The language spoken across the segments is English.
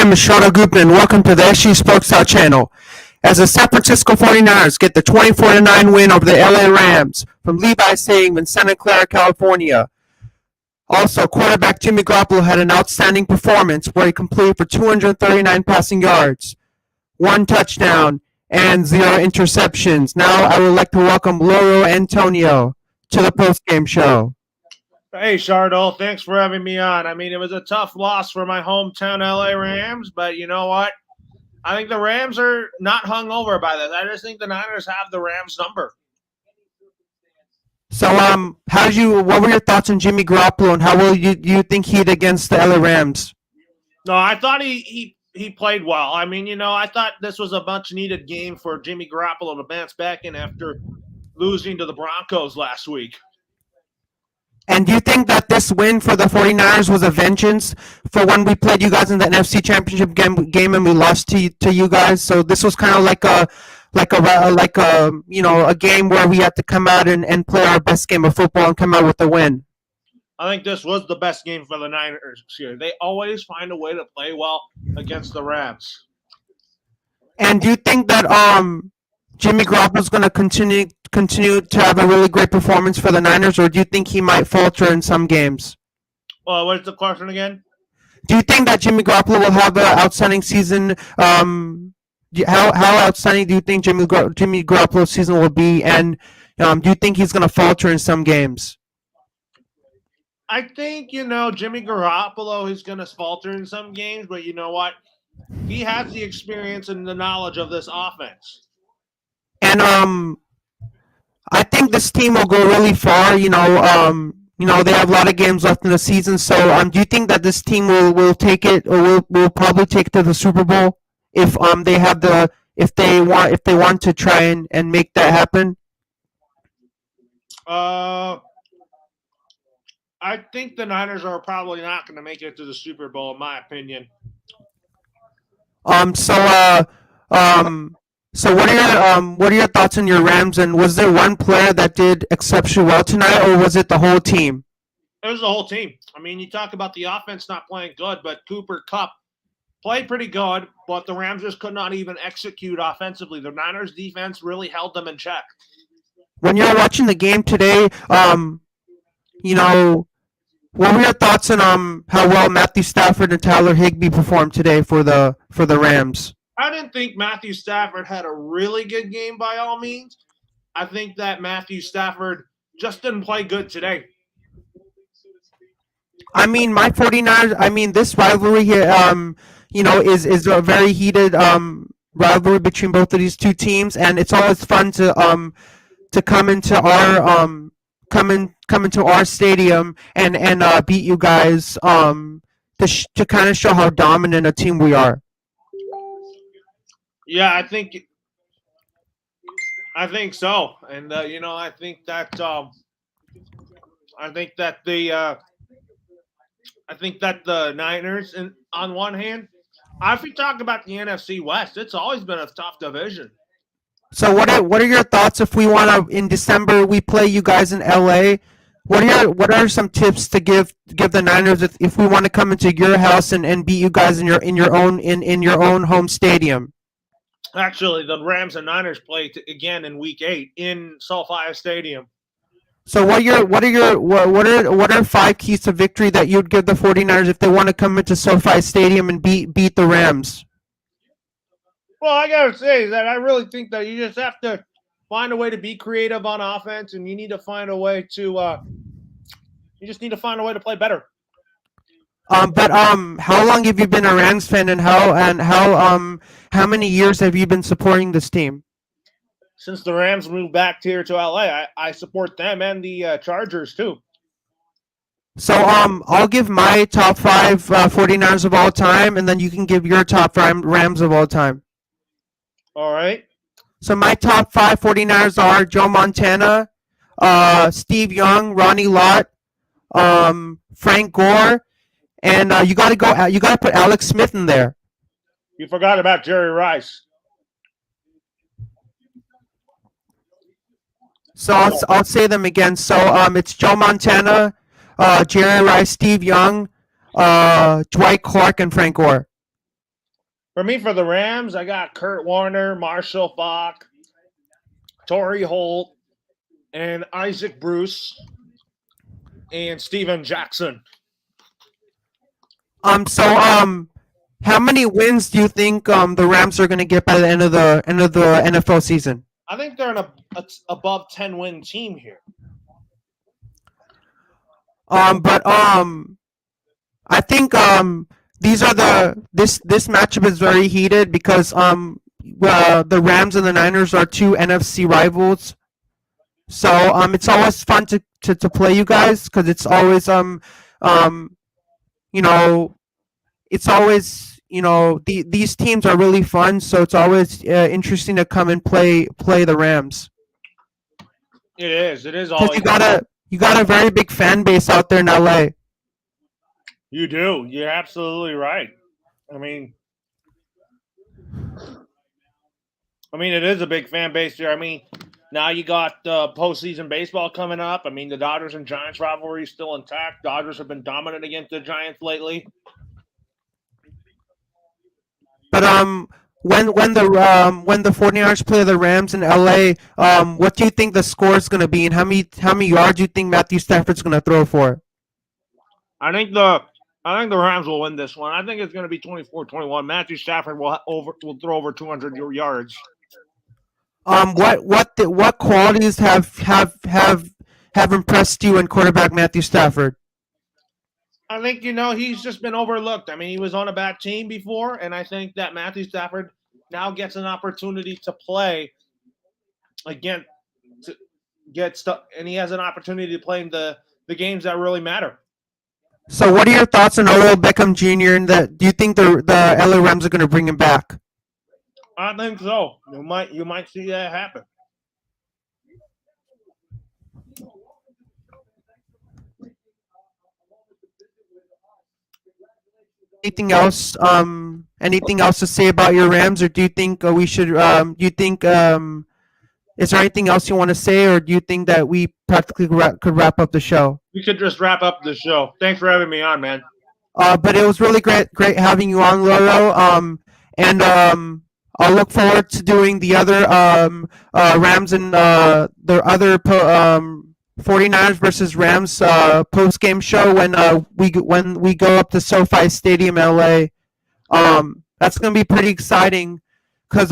name is Shota Gupta, and welcome to the SG Sports South channel. As the San Francisco 49ers get the 24-9 win over the LA Rams from Levi Stadium in Santa Clara, California. Also, quarterback Jimmy Garoppolo had an outstanding performance where he completed for 239 passing yards, 1 touchdown, and 0 interceptions. Now I would like to welcome Loro Antonio to the postgame show. Hey, Shardo, thanks for having me on. I mean, it was a tough loss for my hometown LA Rams, but you know what? I think the Rams are not hung over by this. I just think the Niners have the Rams number. So, what were your thoughts on Jimmy Garoppolo, and how will you think he did against the LA Rams? No, I thought he played well. I mean, I thought this was a much-needed game for Jimmy Garoppolo to bounce back in after losing to the Broncos last week. And do you think that this win for the 49ers was a vengeance for when we played you guys in the NFC Championship game and we lost to you guys? So this was kind of like a game where we had to come out and play our best game of football and come out with a win. I think this was the best game for the Niners here. They always find a way to play well against the Rams. And do you think that Jimmy Garoppolo is going to continue to have a really great performance for the Niners, or do you think he might falter in some games? Well, what's the question again? Do you think that Jimmy Garoppolo will have an outstanding season? How outstanding do you think Jimmy Garoppolo's season will be, and do you think he's going to falter in some games? I think, Jimmy Garoppolo is going to falter in some games, but you know what? He has the experience and the knowledge of this offense. And I think this team will go really far. They have a lot of games left in the season. So, do you think that this team will take it, or will probably take it to the Super Bowl if they want to try and make that happen? I think the Niners are probably not going to make it to the Super Bowl, in my opinion. So what are your thoughts on your Rams? And was there one player that did exceptionally well tonight, or was it the whole team? It was the whole team. I mean, you talk about the offense not playing good, but Cooper Kupp played pretty good, but the Rams just could not even execute offensively. The Niners defense really held them in check. When you were watching the game today, what were your thoughts on how well Matthew Stafford and Tyler Higbee performed today for the Rams? I didn't think Matthew Stafford had a really good game by all means. I think that Matthew Stafford just didn't play good today. I mean, my 49ers, this rivalry here, is a very heated rivalry between both of these two teams, and it's always fun to come into our stadium and beat you guys to kind of show how dominant a team we are. Yeah, I think so, and I think that the Niners, and on one hand, if we talk about the NFC West, it's always been a tough division. So what are your thoughts if we want to, in December we play you guys in LA? What are some tips to give the Niners if we want to come into your house and beat you guys in your own home stadium? Actually, the Rams and Niners play again in Week 8 in SoFi Stadium. So what are 5 keys to victory that you'd give the 49ers if they want to come into SoFi Stadium and beat the Rams? Well, I gotta say that I really think that you just have to find a way to be creative on offense, and you need to find a way to play better. But how long have you been a Rams fan, and how many years have you been supporting this team? Since the Rams moved back here to LA, I support them and the Chargers too. So I'll give my top 5 49ers of all time, and then you can give your top 5 Rams of all time. All right. So my top 5 49ers are Joe Montana, Steve Young, Ronnie Lott, Frank Gore. And you got to put Alex Smith in there. You forgot about Jerry Rice. So I'll say them again. So it's Joe Montana, Jerry Rice, Steve Young, Dwight Clark, and Frank Gore. For me, for the Rams, I got Kurt Warner, Marshall Faulk, Torrey Holt, and Isaac Bruce, and Steven Jackson. How many wins do you think the Rams are going to get by the end of the NFL season? I think they're an above 10-win team here. I think this matchup is very heated because the Rams and the Niners are two NFC rivals. So it's always fun to play you guys because it's always it's always these teams are really fun. So it's always interesting to come and play the Rams. It is. It is always. You got a very big fan base out there in LA. You do. You're absolutely right. I mean, it is a big fan base here. I mean, now you got postseason baseball coming up. I mean, the Dodgers and Giants rivalry is still intact. Dodgers have been dominant against the Giants lately. But when the 49ers play the Rams in LA, what do you think the score is going to be, and how many yards do you think Matthew Stafford's going to throw for? I think the Rams will win this one. I think it's going to be 24-21. Matthew Stafford will throw over 200 yards. What qualities have impressed you in quarterback Matthew Stafford? I think he's just been overlooked. I mean, he was on a bad team before, and I think that Matthew Stafford now gets an opportunity to play again, to get stuff, and he has an opportunity to play in the games that really matter. So, what are your thoughts on Odell Beckham Jr. and do you think the LA Rams are going to bring him back? I think so. You might see that happen. Anything else? Anything else to say about your Rams, or do you think we should? Do you think is there anything else you want to say, or do you think that we practically could wrap up the show? We could just wrap up the show. Thanks for having me on, man. But it was really great having you on, Loro. And I'll look forward to doing the other Rams and the other 49ers versus Rams post-game show when we go up to SoFi Stadium, LA. That's gonna be pretty exciting because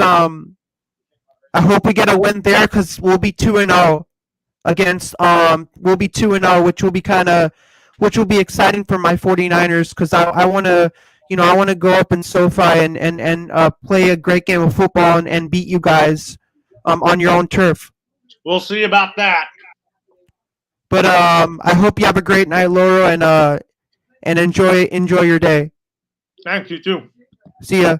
I hope we get a win there because we'll be 2-0 against we'll be 2-0, which will be exciting for my 49ers because I want to. I want to go up in SoFi and play a great game of football and beat you guys on your own turf. We'll see about that. But I hope you have a great night, Laura, and enjoy your day. Thank you too. See ya.